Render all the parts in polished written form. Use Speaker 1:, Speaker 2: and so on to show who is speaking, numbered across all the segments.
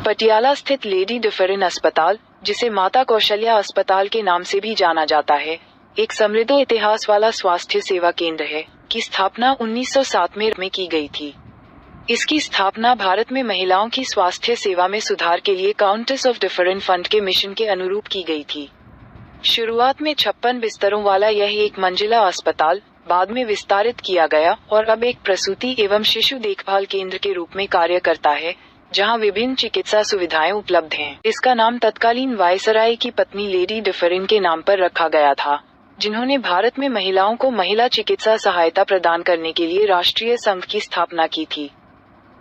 Speaker 1: पटियाला स्थित लेडी डिफरेन अस्पताल, जिसे माता कौशल्या अस्पताल के नाम से भी जाना जाता है, एक समृद्ध इतिहास वाला स्वास्थ्य सेवा केंद्र है, की स्थापना 1907 में की गई थी। इसकी स्थापना भारत में महिलाओं की स्वास्थ्य सेवा में सुधार के लिए काउंटेस ऑफ डिफरेन फंड के मिशन के अनुरूप की गई थी। शुरुआत में 56 बिस्तरों वाला यह एक मंजिला अस्पताल बाद में विस्तारित किया गया और अब एक प्रसूति एवं शिशु देखभाल केंद्र के रूप में कार्य करता है, जहां विभिन्न चिकित्सा सुविधाएं उपलब्ध हैं। इसका नाम तत्कालीन वायसराय की पत्नी लेडी डिफरेन के नाम पर रखा गया था, जिन्होंने भारत में महिलाओं को महिला चिकित्सा सहायता प्रदान करने के लिए राष्ट्रीय संघ की स्थापना की थी।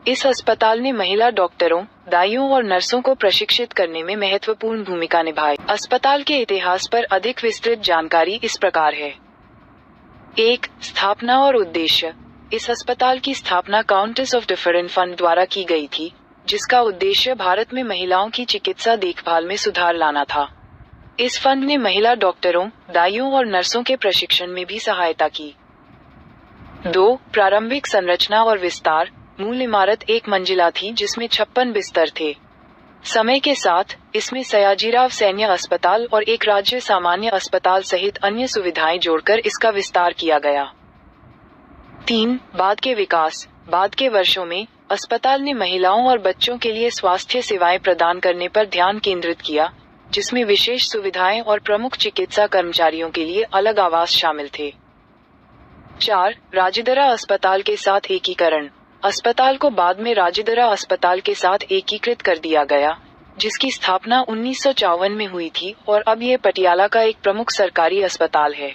Speaker 1: इस अस्पताल ने महिला डॉक्टरों, दाइयों और नर्सों को प्रशिक्षित करने में महत्वपूर्ण भूमिका निभाई। अस्पताल के इतिहास पर अधिक विस्तृत जानकारी इस प्रकार है। 1. स्थापना और उद्देश्य। इस अस्पताल की स्थापना काउंटेस ऑफ डिफरेन फंड द्वारा की गई थी, जिसका उद्देश्य भारत में महिलाओं की चिकित्सा देखभाल में सुधार लाना था। इस फंड ने महिला डॉक्टरों, दाइयों और नर्सों के प्रशिक्षण में भी सहायता की। 2. प्रारंभिक संरचना और विस्तार। मूल इमारत एक मंजिला थी जिसमें 56 बिस्तर थे। समय के साथ इसमें सयाजीराव सैन्य अस्पताल और एक राज्य सामान्य अस्पताल सहित अन्य सुविधाएं जोड़कर इसका विस्तार किया गया। 3. बाद के विकास। बाद के वर्षों में अस्पताल ने महिलाओं और बच्चों के लिए स्वास्थ्य सेवाएं प्रदान करने पर ध्यान केंद्रित किया, जिसमें विशेष सुविधाएं और प्रमुख चिकित्सा कर्मचारियों के लिए अलग आवास शामिल थे। 4. राजिदरा अस्पताल के साथ एकीकरण। अस्पताल को बाद में राजिदरा अस्पताल के साथ एकीकृत कर दिया गया, जिसकी स्थापना 1954 में हुई थी और अब यह पटियाला का एक प्रमुख सरकारी अस्पताल है।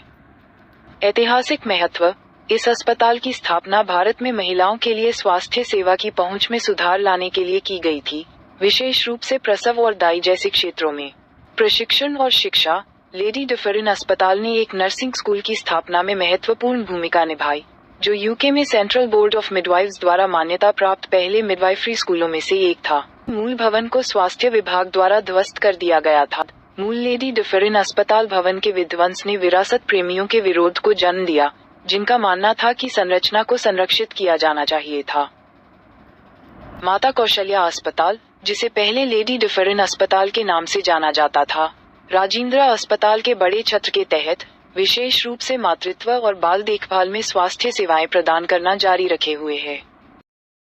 Speaker 1: ऐतिहासिक महत्व। इस अस्पताल की स्थापना भारत में महिलाओं के लिए स्वास्थ्य सेवा की पहुंच में सुधार लाने के लिए की गई थी, विशेष रूप से प्रसव और दाई जैसे क्षेत्रों में। प्रशिक्षण और शिक्षा। लेडी डिफरेन अस्पताल ने एक नर्सिंग स्कूल की स्थापना में महत्वपूर्ण भूमिका निभाई, जो यूके में सेंट्रल बोर्ड ऑफ मिडवाइफ्स द्वारा मान्यता प्राप्त पहले मिडवाइफरी स्कूलों में से एक था। मूल भवन को स्वास्थ्य विभाग द्वारा ध्वस्त कर दिया गया था। मूल लेडी डिफरेन अस्पताल भवन के विध्वंस ने विरासत प्रेमियों के विरोध को जन्म दिया, जिनका मानना था कि संरचना को संरक्षित किया जाना चाहिए था। माता कौशल्या अस्पताल, जिसे पहले लेडी डिफरेन अस्पताल के नाम से जाना जाता था, राजिंद्रा अस्पताल के बड़े छत्र के तहत विशेष रूप से मातृत्व और बाल देखभाल में स्वास्थ्य सेवाएं प्रदान करना जारी रखे हुए है।